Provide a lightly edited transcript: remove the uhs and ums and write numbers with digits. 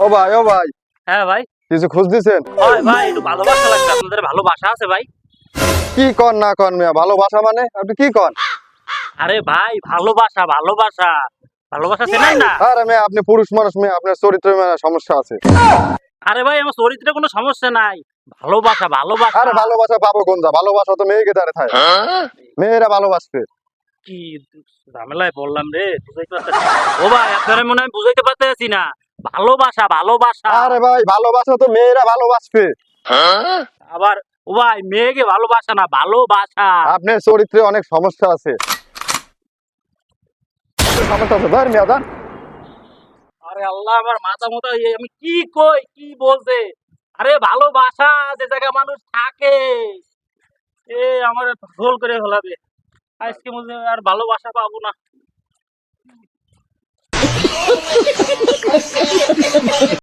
ও ভাই হ্যাঁ ভাই। কিছু খোঁজ দিছেন? হয় ভাই, একটু ভালোবাসা লাগবে। আপনাদের ভালোবাসা আছে ভাই? কি কন না কন মিয়া, ভালোবাসা মানে আপনি কি কন? আরে ভাই, ভালোবাসা ভালোবাসা ভালোবাসা চেনেন না? আরে মেয়ে আপনি পুরুষ মানুষ, মেয়ে আপনার চরিত্রে সমস্যা আছে। আরে ভাই, আমার চরিত্রে কোনো সমস্যা নাই। ভালোবাসা ভালোবাসা। আরে ভালোবাসা পাবো কোন যা, ভালোবাসা তো মেয়েকে দাঁড়ে থাকে, মেয়েরা ভালোবাসবে। কি ঝামেলায় বললাম রে, বুঝাইতে পারতেছি না। ও ভাই, আপনারা মনে হয় বুঝাইতে পারতেছি না। ভালোবাসা ভালোবাসা। আরে ভাই ভালোবাসা তো মেয়েরা ভালোবাসবে। আবার ও ভাই, মেয়েকে ভালোবাসা না, ভালোবাসা। আপনার চরিত্রে অনেক সমস্যা আছে, সমস্যা আছে, ধর মিয়া যান। আরে আল্লাহ, আমার মাথা মতো আমি কি কই, কি বলছে? আরে ভালোবাসা, যে জায়গায় মানুষ থাকে, এ আমার ভুল করে ফেলাবে। আজকে মধ্যে আর ভালোবাসা পাবো না।